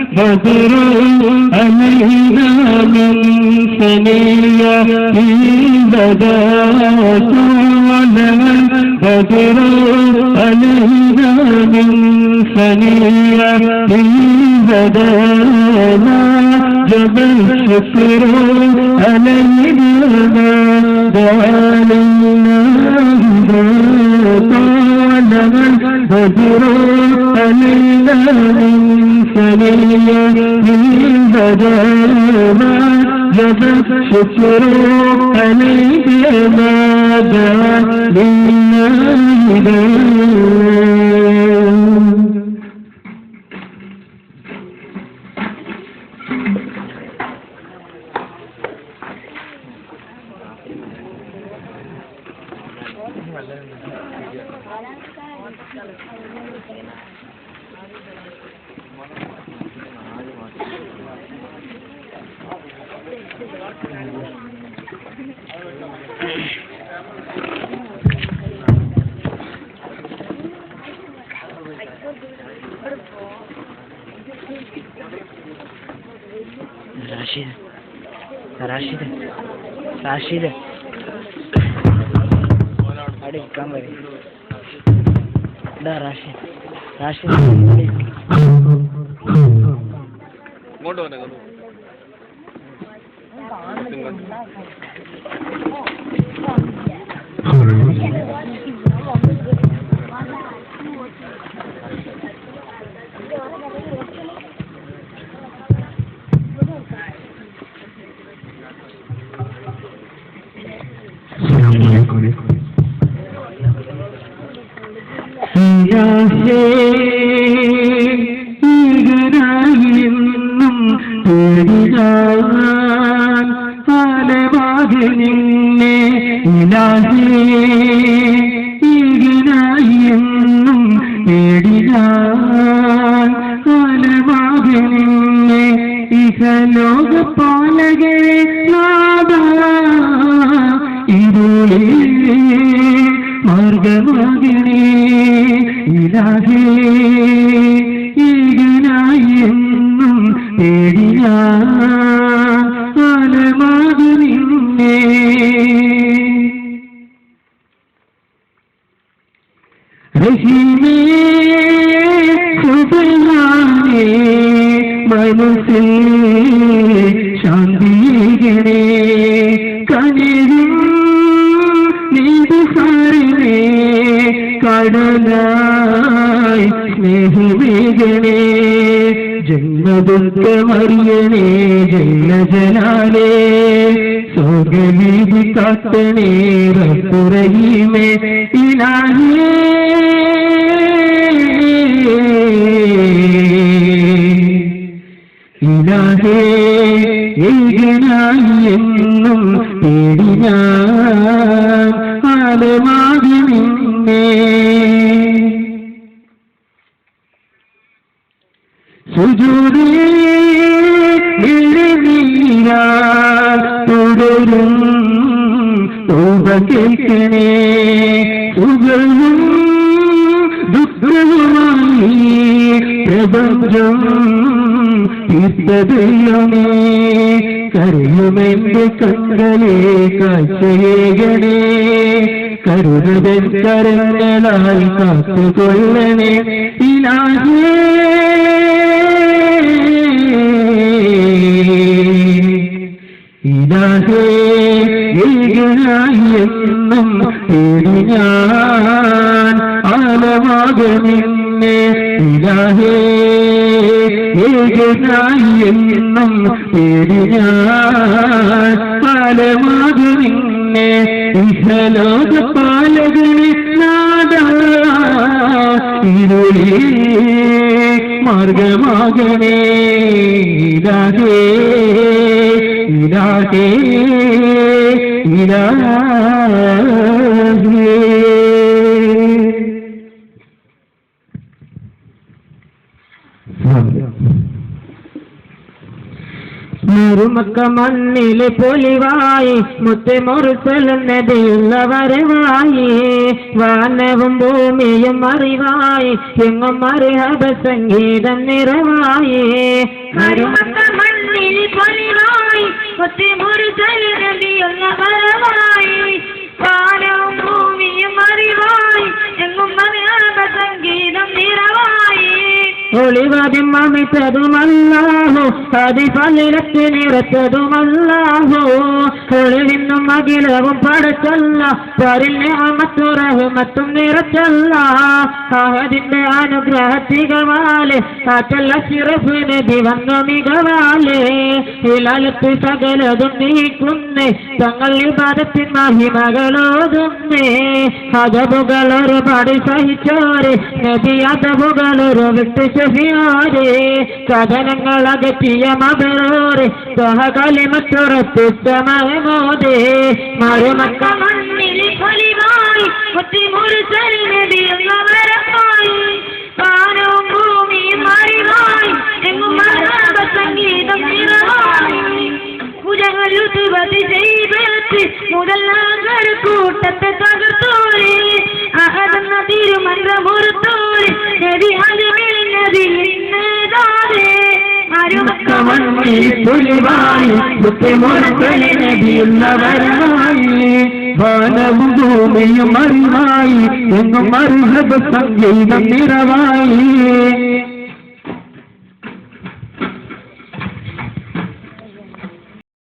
بدر علينا من ثنيته بدا طولنا بدر علينا من ثنيته بدا جب الشكر علينا ما دعا لله طولنا بدر علينا من ثنيته بدا جب الشكر علينا ما دعا لله. റാഷിദ് അവിടെ ഇരിക്കാൻ വരും. റാഷിദ് ഇങ്ങോട്ട് വന്നെ ഈഗനായെന്നും തേടിയാൻ ഫലമാകെ നിന്നെ ഇലാഹേ ഈഗനായെന്നും തേടിയാൻ ഫലമാകെ നിന്നെ ഇഹലോക പാലകരെ നാദാ ഇരുളേ മാർഗമാകണേ ഇലാഹേ ഈഗനായെന്നും തേടിയാൻ ഫലമാകെ നിന്നെ റഹീമേ സുബ്ഹാനേ മനസ്സിൽ ശാന്തിയേകണേ കനിവും നീതുസാരനേ കടലായി സ്നേഹമേകണേ ജന്മദുഃഖമറിയണേ ജല്ല ജലാലേ സ്വർഗനീതി കാട്ടണേ റബ്ബുറഹീമേ ഇലാഹേ ഇലാഹേ ഈഗനായെന്നും തേടിയാൻ ഫലമാകെ നിന്നെ സുജൂദിൽ നീരാൽ തുടരും തൗബ കേൾക്കണേ സുഖവും ദുഃഖവുമായി പ്രപഞ്ചം തീർത്തതയുമേ കരയുമെന്റെ കണ്ണലെ കാഴ്ചയേകണേ കരുതൻ കരങ്ങളായി കാത്തുകൊള്ളണേ ഇലാഹേ ഇലാഹേ ഈഗനായെന്നും തേടിയാൻ ഫലമാകെ നിന്നെ ഇലാഹേ ഈഗനായെന്നും തേടിയാൻ ഫലമാകെ നിന്നെ ഇഹലോക പാലകനെ നാദാ ഇരുളേ മാർഗമാകണേ ഇലാഹേ ഇലാഹേ ഇലാഹേ. മരുമക്ക മണ്ണിൽ പൊലിവായി മുത്ത് മുർസൽ നബിയുള്ള വരവായി വാനവും ഭൂമിയും അറിവായി എങ്ങും മർഹബ സംഗീതം നിറവായി മരുമക്ക മണ്ണിൽ പൊലിവായി മുത്ത് മുർസൽ നബിയുള്ള വരവായി വാനവും ഭൂമിയും അറിവായി എങ്ങും മർഹബ സംഗീതം നിറവായി ഒളിവാദ്യം അമിതതുമല്ലാഹു അതിഫലിലത്ത് നിറച്ചതുമല്ലാഹു ഒളിൽ നിന്നും അഖിലവും പടച്ചല്ല പരിൽ നിഅമത്തും നിറച്ചല്ല അതിന്റെ അനുഗ്രഹത്തികവാലെ കാറ്റല്ല ശിറഫ് നബി വന്നു മികവാലെ ഹിലാലത്ത് സകലതും നീക്കുന്നേ തങ്ങൾ ഇബാദത്തിൻ മഹിമകളോതുന്നേ അതബുകൾ ഒരുപാട് സഹിച്ചോരെ നബി അതബുകൾ ഒരു വിട്ട് ഷഫിയാരെ കഥനങ്ങൾ അകറ്റിയ മബറോരെ സഹകലിമത്തുറത്ത് സമയമോദേ മരുമക്ക മണ്ണിൽ പൊലിവായി മുത്ത് മുർസൽ നബിയുള്ള വരവായി വാനവും ഭൂമിയും അറിവായി എങ്ങും മർഹബ സംഗീതം നിറവായി ചെയ്ത് മുതലാകർ കൂട്ടത്തെ തകർത്തോരെ അഹദെന്ന തിരുമന്ത്രമുറുത്തോരെ നബി അലിമിൽ നബി ഇന്നതാരെ മരുമക്ക മണ്ണിൽ പൊലിവായി മുത്ത് മുർസൽ നബിയുള്ള വരവായി വാനവും ഭൂമിയും അറിവായി എങ്ങും മർഹബ സംഗീതം നിറവായി